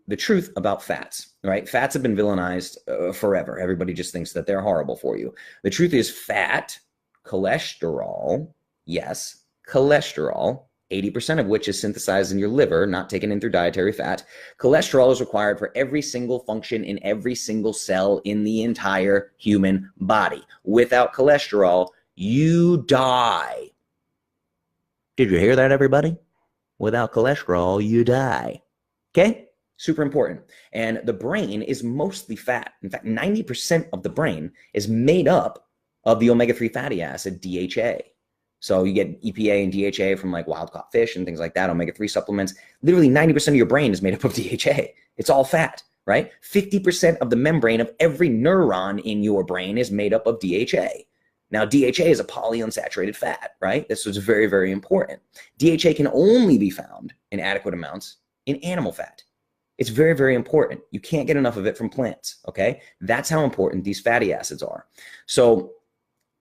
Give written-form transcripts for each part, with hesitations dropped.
the truth about fats, right? Fats have been villainized forever. Everybody just thinks that they're horrible for you. The truth is fat, cholesterol, yes, cholesterol, 80% of which is synthesized in your liver, not taken in through dietary fat. Cholesterol is required for every single function in every single cell in the entire human body. Without cholesterol, you die. Did you hear that, everybody? Without cholesterol, you die. Okay? Super important. And the brain is mostly fat. In fact, 90% of the brain is made up of the omega-3 fatty acid, DHA. So you get EPA and DHA from like wild-caught fish and things like that, omega-3 supplements. Literally 90% of your brain is made up of DHA. It's all fat, right? 50% of the membrane of every neuron in your brain is made up of DHA. Now, DHA is a polyunsaturated fat, right? This was very, very important. DHA can only be found in adequate amounts in animal fat. It's very, very important. You can't get enough of it from plants, okay? That's how important these fatty acids are. So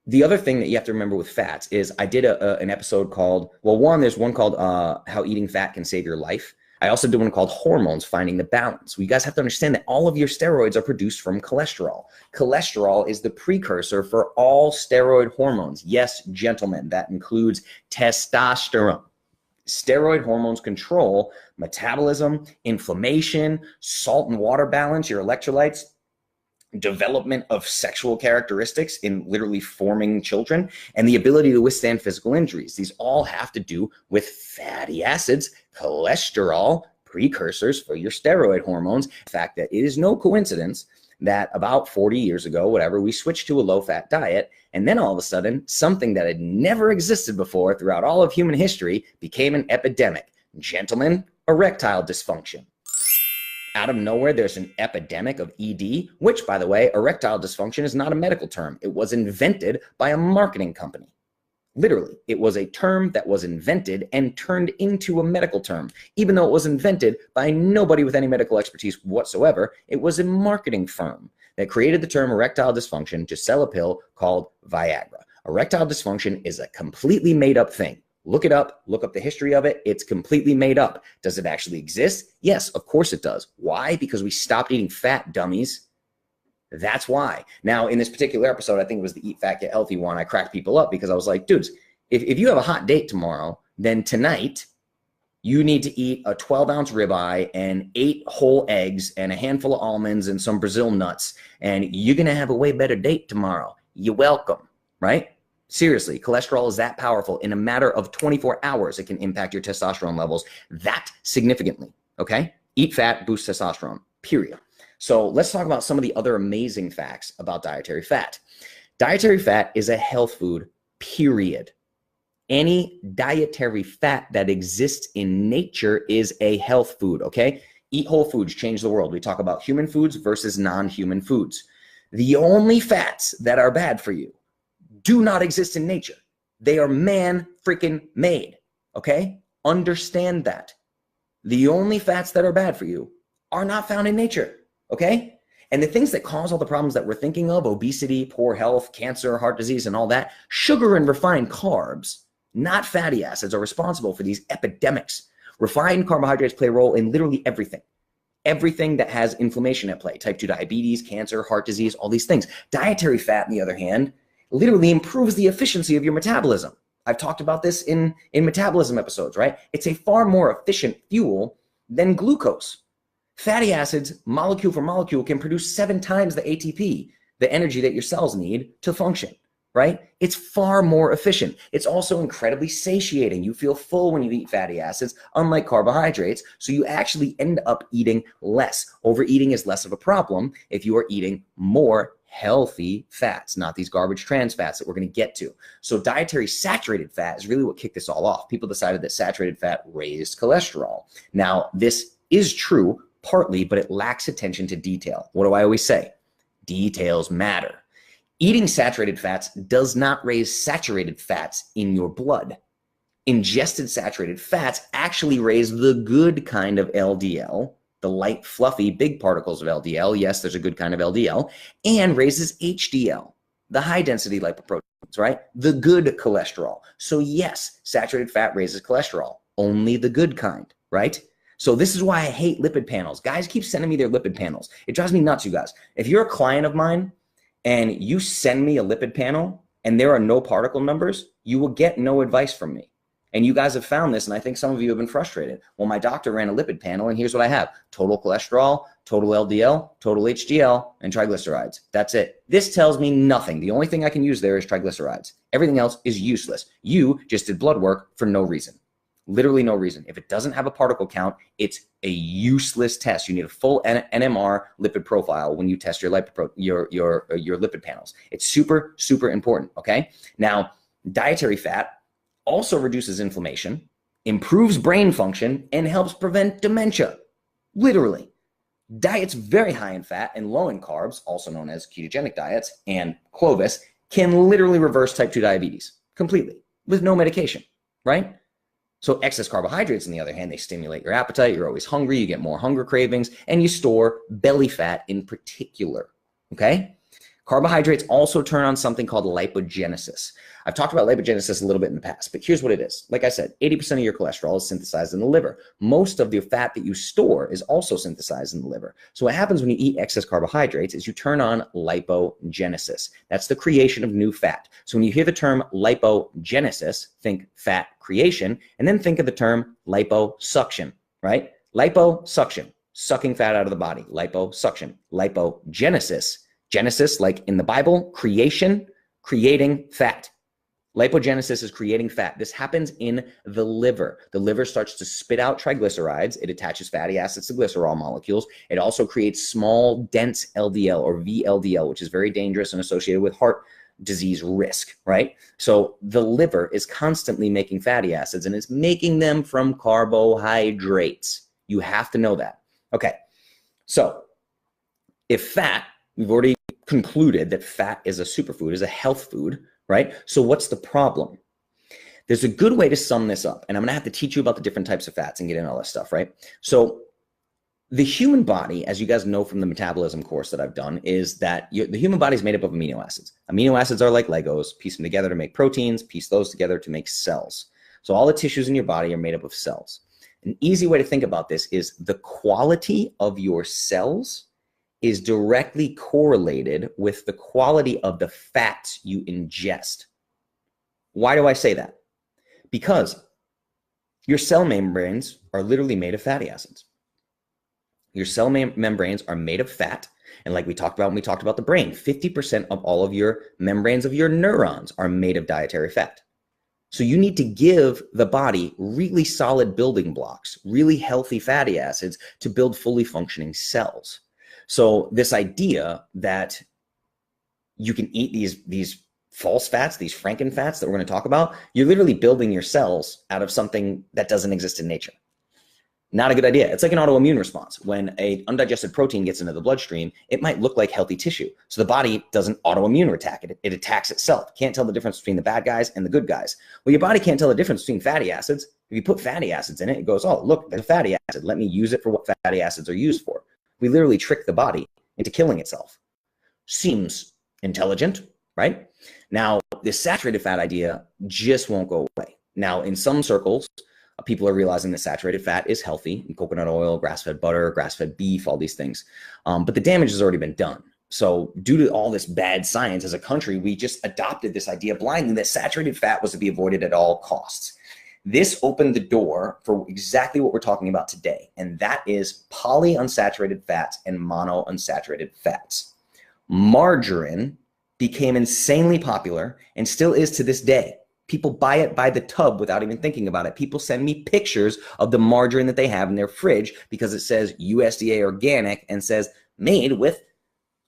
the other thing that you have to remember with fats is I did an episode called, well, there's one called How Eating Fat Can Save Your Life. I also did one called Hormones, Finding the Balance. Well, you guys have to understand that all of your steroids are produced from cholesterol. Cholesterol is the precursor for all steroid hormones. Yes, gentlemen, that includes testosterone. Steroid hormones control metabolism, inflammation, salt and water balance, your electrolytes, development of sexual characteristics in literally forming children, and the ability to withstand physical injuries. These all have to do with fatty acids, cholesterol, precursors for your steroid hormones. The fact that it is no coincidence that about 40 years ago, whatever, we switched to a low-fat diet, and then all of a sudden, something that had never existed before throughout all of human history became an epidemic. Gentlemen, erectile dysfunction. Out of nowhere, there's an epidemic of ED, which, by the way, erectile dysfunction is not a medical term. It was invented by a marketing company. Literally, it was a term that was invented and turned into a medical term. Even though it was invented by nobody with any medical expertise whatsoever, it was a marketing firm that created the term erectile dysfunction to sell a pill called Viagra. Erectile dysfunction is a completely made up thing. Look it up, look up the history of it. It's completely made up. Does it actually exist? Yes, of course it does. Why? Because we stopped eating fat, dummies. That's why. Now, in this particular episode, I think it was the Eat Fat, Get Healthy one, I cracked people up because I was like, dudes, if you have a hot date tomorrow, then tonight you need to eat a 12-ounce ribeye and 8 whole eggs and a handful of almonds and some Brazil nuts, and you're going to have a way better date tomorrow. You're welcome, right? Seriously, cholesterol is that powerful. In a matter of 24 hours, it can impact your testosterone levels that significantly, okay? Eat fat, boost testosterone, period. So let's talk about some of the other amazing facts about dietary fat. Dietary fat is a health food, period. Any dietary fat that exists in nature is a health food, okay? Eat whole foods, change the world. We talk about human foods versus non-human foods. The only fats that are bad for you do not exist in nature. They are man-freaking-made, okay? Understand that. The only fats that are bad for you are not found in nature, okay? And the things that cause all the problems that we're thinking of, obesity, poor health, cancer, heart disease, and all that, sugar and refined carbs, not fatty acids, are responsible for these epidemics. Refined carbohydrates play a role in literally everything. Everything that has inflammation at play, type 2 diabetes, cancer, heart disease, all these things. Dietary fat, on the other hand, literally improves the efficiency of your metabolism. I've talked about this in metabolism episodes, right? It's a far more efficient fuel than glucose. Fatty acids, molecule for molecule, can produce 7 times the ATP, the energy that your cells need to function, right? It's far more efficient. It's also incredibly satiating. You feel full when you eat fatty acids, unlike carbohydrates, so you actually end up eating less. Overeating is less of a problem if you are eating more healthy fats, not these garbage trans fats that we're going to get to. So dietary saturated fat is really what kicked this all off. People decided that saturated fat raised cholesterol. Now, this is true partly, but it lacks attention to detail. What do I always say? Details matter. Eating saturated fats does not raise saturated fats in your blood. Ingested saturated fats actually raise the good kind of LDL, the light, fluffy, big particles of LDL. Yes, there's a good kind of LDL, and raises HDL, the high-density lipoproteins, right? The good cholesterol. So yes, saturated fat raises cholesterol, only the good kind, right? So this is why I hate lipid panels. Guys keep sending me their lipid panels. It drives me nuts, you guys. If you're a client of mine and you send me a lipid panel and there are no particle numbers, you will get no advice from me. And you guys have found this, and I think some of you have been frustrated. Well, my doctor ran a lipid panel, and here's what I have. Total cholesterol, total LDL, total HDL, and triglycerides. That's it. This tells me nothing. The only thing I can use there is triglycerides. Everything else is useless. You just did blood work for no reason. Literally no reason. If it doesn't have a particle count, it's a useless test. You need a full NMR lipid profile when you test your lipid panels. It's super, super important, okay? Now, dietary fat also reduces inflammation, improves brain function, and helps prevent dementia. Literally. Diets very high in fat and low in carbs, also known as ketogenic diets, and Clovis, can literally reverse type 2 diabetes completely with no medication, right? So excess carbohydrates, on the other hand, they stimulate your appetite. You're always hungry. You get more hunger cravings, and you store belly fat in particular, okay? Carbohydrates also turn on something called lipogenesis. I've talked about lipogenesis a little bit in the past, but here's what it is. Like I said, 80% of your cholesterol is synthesized in the liver. Most of the fat that you store is also synthesized in the liver. So what happens when you eat excess carbohydrates is you turn on lipogenesis. That's the creation of new fat. So when you hear the term lipogenesis, think fat creation, and then think of the term liposuction, right? Liposuction, sucking fat out of the body. Liposuction, lipogenesis. Genesis, like in the Bible, creation, creating fat. Lipogenesis is creating fat. This happens in the liver. The liver starts to spit out triglycerides. It attaches fatty acids to glycerol molecules. It also creates small, dense LDL or VLDL, which is very dangerous and associated with heart disease risk, right? So the liver is constantly making fatty acids, and it's making them from carbohydrates. You have to know that. Okay, so if fat, we've already concluded that fat is a superfood, is a health food, right? So what's the problem? There's a good way to sum this up, and I'm gonna have to teach you about the different types of fats and get into all this stuff, right? So the human body, as you guys know from the metabolism course that I've done, is that the human body is made up of amino acids. Amino acids are like Legos. Piece them together to make proteins, piece those together to make cells. So all the tissues in your body are made up of cells. An easy way to think about this is the quality of your cells is directly correlated with the quality of the fats you ingest. Why do I say that? Because your cell membranes are literally made of fatty acids. Your cell membranes are made of fat. And like we talked about when we talked about the brain, 50% of all of your membranes of your neurons are made of dietary fat. So you need to give the body really solid building blocks, really healthy fatty acids to build fully functioning cells. So this idea that you can eat these false fats, these frankenfats that we're going to talk about, you're literally building your cells out of something that doesn't exist in nature. Not a good idea. It's like an autoimmune response. When an undigested protein gets into the bloodstream, it might look like healthy tissue. So the body does an autoimmune attack. It attacks itself. Can't tell the difference between the bad guys and the good guys. Well, your body can't tell the difference between fatty acids. If you put fatty acids in it, it goes, oh, look, there's a fatty acid. Let me use it for what fatty acids are used for. We literally trick the body into killing itself. Seems intelligent, right? Now, this saturated fat idea just won't go away. Now, in some circles, people are realizing that saturated fat is healthy, coconut oil, grass-fed butter, grass-fed beef, all these things. But the damage has already been done. So due to all this bad science as a country, we just adopted this idea blindly that saturated fat was to be avoided at all costs. This opened the door for exactly what we're talking about today, and that is polyunsaturated fats and monounsaturated fats. Margarine became insanely popular and still is to this day. People buy it by the tub without even thinking about it. People send me pictures of the margarine that they have in their fridge because it says USDA organic and says made with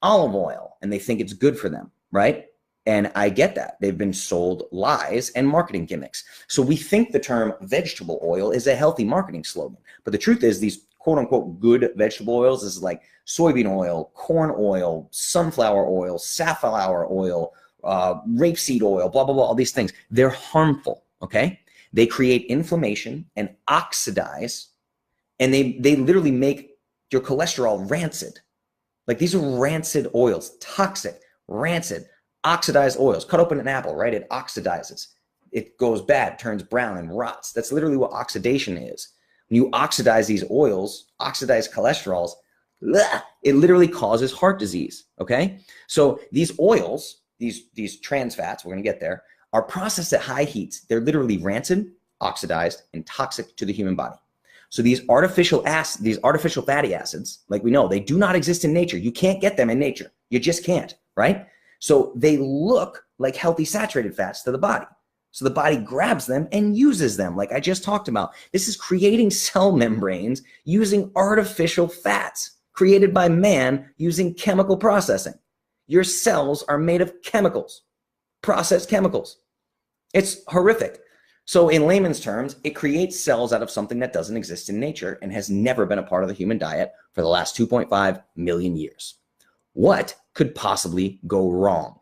olive oil, and they think it's good for them, right? And I get that. They've been sold lies and marketing gimmicks. So we think the term vegetable oil is a healthy marketing slogan. But the truth is these quote unquote good vegetable oils, this is like soybean oil, corn oil, sunflower oil, safflower oil, rapeseed oil, blah, blah, blah, all these things. They're harmful, okay? They create inflammation and oxidize, and they literally make your cholesterol rancid. Like these are rancid oils, toxic, rancid, oxidized oils. Cut open an apple, right? It oxidizes. It goes bad, turns brown, and rots. That's literally what oxidation is. When you oxidize these oils, oxidized cholesterols, it literally causes heart disease, okay? So these oils, these trans fats, we're gonna get there, are processed at high heats. They're literally rancid, oxidized, and toxic to the human body. So these artificial fatty acids, like we know, they do not exist in nature. You can't get them in nature. You just can't, right? So they look like healthy saturated fats to the body. So the body grabs them and uses them, like I just talked about. This is creating cell membranes using artificial fats created by man using chemical processing. Your cells are made of chemicals, processed chemicals. It's horrific. So in layman's terms, it creates cells out of something that doesn't exist in nature and has never been a part of the human diet for the last 2.5 million years. What could possibly go wrong?